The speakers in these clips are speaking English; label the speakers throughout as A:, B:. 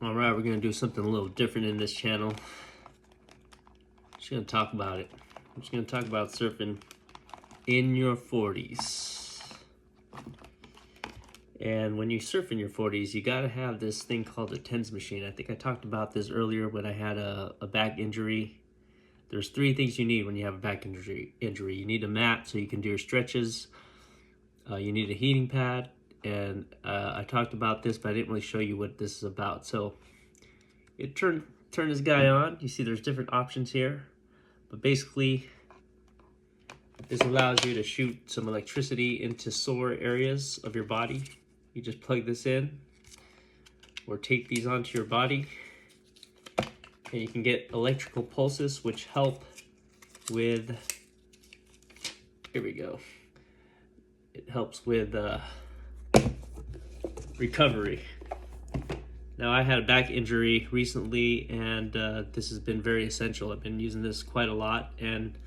A: Alright, we're going to do something a little different in this channel. Just going to talk about it. I'm just going to talk about surfing in your 40s. And when you surf in your 40s, you got to have this thing called a TENS machine. I think I talked about this earlier when I had a back injury. There's 3 things you need when you have a back injury. You need a mat so you can do your stretches. You need a heating pad. And I talked about this, but I didn't really show you what this is about. So turn this guy on. You see there's different options here. But basically, this allows you to shoot some electricity into sore areas of your body. You just plug this in or tape these onto your body. And you can get electrical pulses which help with, here we go. It helps with recovery. Now, I had a back injury recently, and this has been very essential. I've been using this quite a lot, and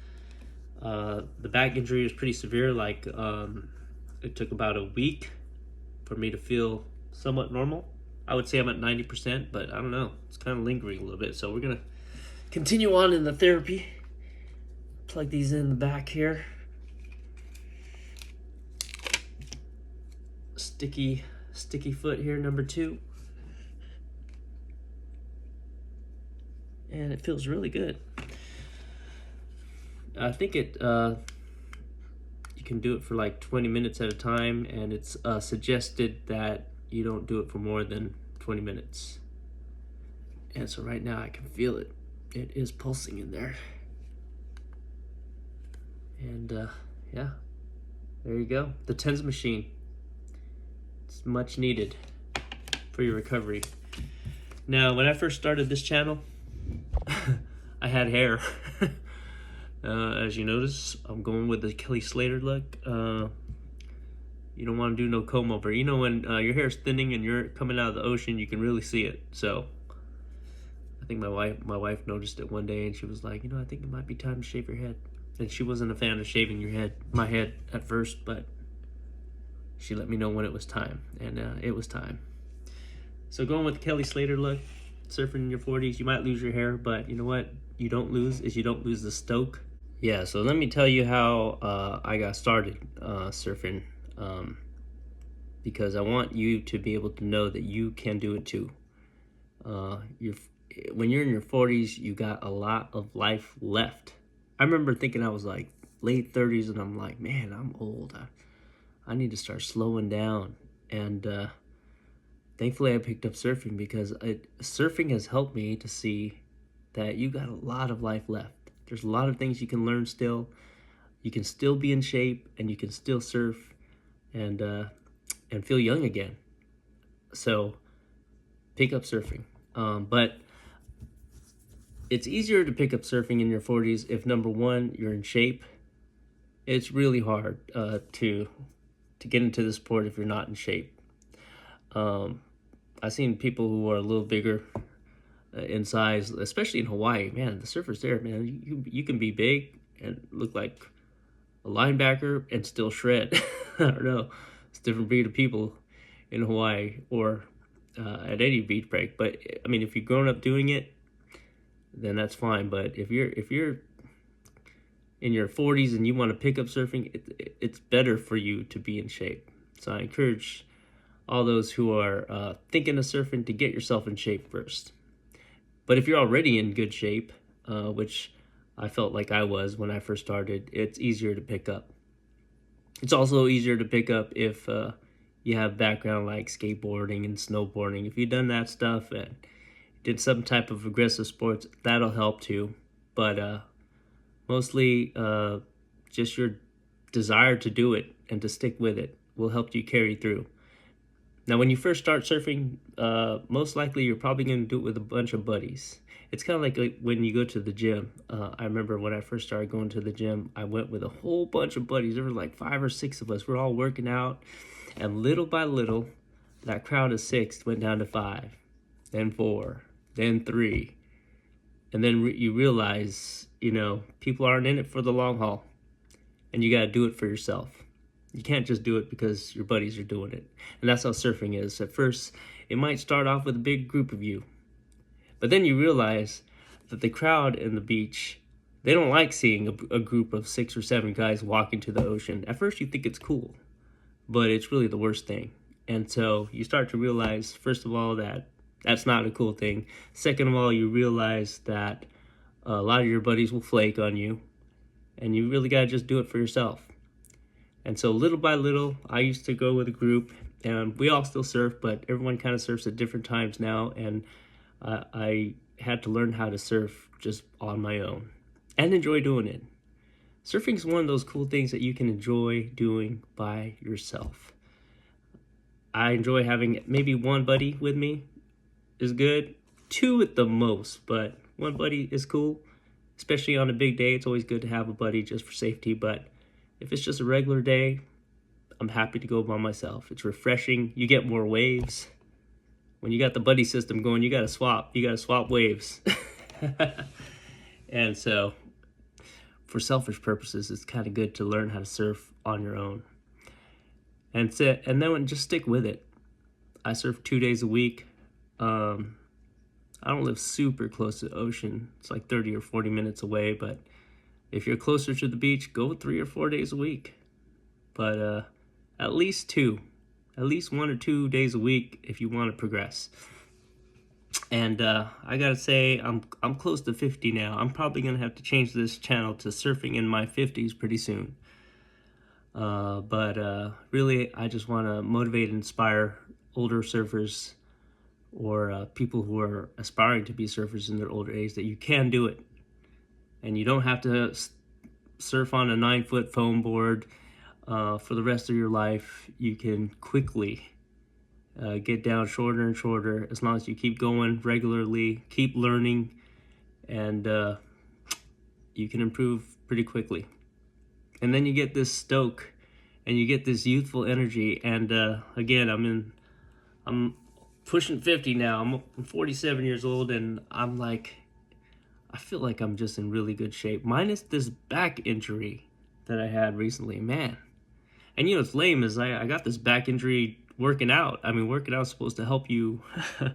A: the back injury was pretty severe. Like, it took about a week for me to feel somewhat normal. I would say I'm at 90%, but I don't know. It's kind of lingering a little bit, so we're going to continue on in the therapy. Plug these in the back here. Sticky foot here, number 2. And it feels really good. I think you can do it for like 20 minutes at a time, and it's suggested that you don't do it for more than 20 minutes. And so right now I can feel it. It is pulsing in there. And yeah, there you go. The TENS machine. It's much needed for your recovery. Now, when I first started this channel, I had hair. As you notice, I'm going with the Kelly Slater look. You don't want to do no comb over. You know, when your hair is thinning and you're coming out of the ocean, you can really see it. So I think my wife noticed it one day, and she was like, I think it might be time to shave your head. And she wasn't a fan of shaving my head at first, but she let me know when it was time, and it was time. So going with the Kelly Slater look, surfing in your 40s, you might lose your hair, but you know what you don't lose the stoke. Yeah, so let me tell you how I got started surfing, because I want you to be able to know that you can do it too. When you're in your 40s, you got a lot of life left. I remember thinking I was like late 30s, and I'm like, man, I'm old. I need to start slowing down. And thankfully I picked up surfing, because surfing has helped me to see that you got a lot of life left. There's a lot of things you can learn still. You can still be in shape, and you can still surf and feel young again. So pick up surfing. But it's easier to pick up surfing in your 40s if, number 1, you're in shape. It's really hard to get into the sport if you're not in shape. I've seen people who are a little bigger in size, especially in Hawaii. Man, the surfers there, man, you can be big and look like a linebacker and still shred. I don't know. It's a different breed of people in Hawaii or at any beach break. But I mean, if you've grown up doing it, then that's fine. But if you're in your 40s and you want to pick up surfing, it's better for you to be in shape. So I encourage all those who are thinking of surfing to get yourself in shape first. But if you're already in good shape, which I felt like I was when I first started, it's easier to pick up. It's also easier to pick up if you have background like skateboarding and snowboarding. If you've done that stuff and did some type of aggressive sports, that'll help too. But mostly just your desire to do it and to stick with it will help you carry through. Now, when you first start surfing, most likely you're probably going to do it with a bunch of buddies. It's kind of like when you go to the gym. I remember when I first started going to the gym, I went with a whole bunch of buddies. There were like 5 or 6 of us. We're all working out. And little by little, that crowd of 6 went down to 5, then 4, then 3. And then you realize, people aren't in it for the long haul. And you got to do it for yourself. You can't just do it because your buddies are doing it. And that's how surfing is. At first, it might start off with a big group of you, but then you realize that the crowd in the beach, they don't like seeing a group of 6 or 7 guys walk into the ocean. At first, you think it's cool, but it's really the worst thing. And so you start to realize, first of all, that that's not a cool thing. Second of all, you realize that a lot of your buddies will flake on you, and you really got to just do it for yourself. And so little by little, I used to go with a group, and we all still surf, but everyone kind of surfs at different times now, and I had to learn how to surf just on my own and enjoy doing it. Surfing is one of those cool things that you can enjoy doing by yourself. I enjoy having maybe one buddy with me is good, 2 at the most, but one buddy is cool, especially on a big day. It's always good to have a buddy just for safety, but if it's just a regular day, I'm happy to go by myself. It's refreshing. You get more waves. When you got the buddy system going, you got to swap. You got to swap waves. And so, for selfish purposes, it's kind of good to learn how to surf on your own. And then just stick with it. I surf 2 days a week. I don't live super close to the ocean. It's like 30 or 40 minutes away, but if you're closer to the beach, go 3 or 4 days a week. But at least 2. At least 1 or 2 days a week if you want to progress. And I gotta say, I'm close to 50 now. I'm probably gonna have to change this channel to surfing in my 50s pretty soon. But really, I just want to motivate and inspire older surfers or people who are aspiring to be surfers in their older age that you can do it. And you don't have to surf on a 9-foot foam board for the rest of your life. You can quickly get down shorter and shorter as long as you keep going regularly, keep learning, and you can improve pretty quickly. And then you get this stoke and you get this youthful energy. And again, I'm pushing 50 now. I'm 47 years old, and I feel like I'm just in really good shape, minus this back injury that I had recently, man. And you know what's lame is I got this back injury working out. I mean, working out is supposed to help you. It's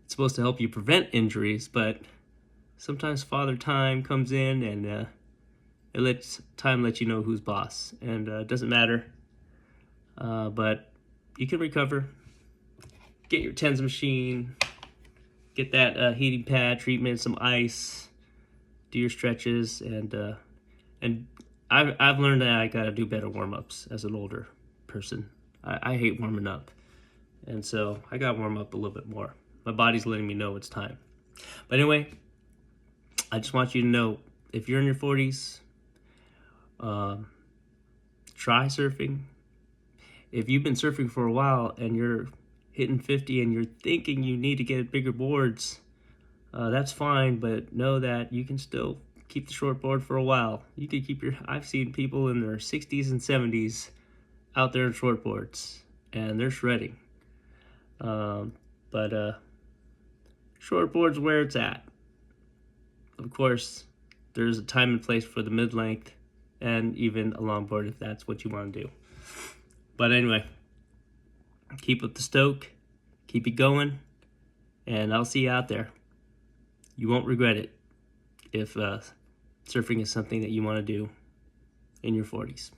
A: supposed to help you prevent injuries, but sometimes Father Time comes in and it lets time let you know who's boss, and it doesn't matter. But you can recover. Get your TENS machine. Get that heating pad treatment, some ice. Do your stretches, and I've learned that I gotta do better warm-ups as an older person. I hate warming up, and so I gotta warm up a little bit more. My body's letting me know it's time. But anyway, I just want you to know, if you're in your 40s, try surfing. If you've been surfing for a while and you're hitting 50 and you're thinking you need to get bigger boards, that's fine, but know that you can still keep the short board for a while. You can keep I've seen people in their 60s and 70s out there in short boards, and they're shredding. But short board's where it's at. Of course, there's a time and place for the mid-length and even a longboard if that's what you want to do. But anyway, keep up the stoke, keep it going, and I'll see you out there. You won't regret it if surfing is something that you want to do in your 40s.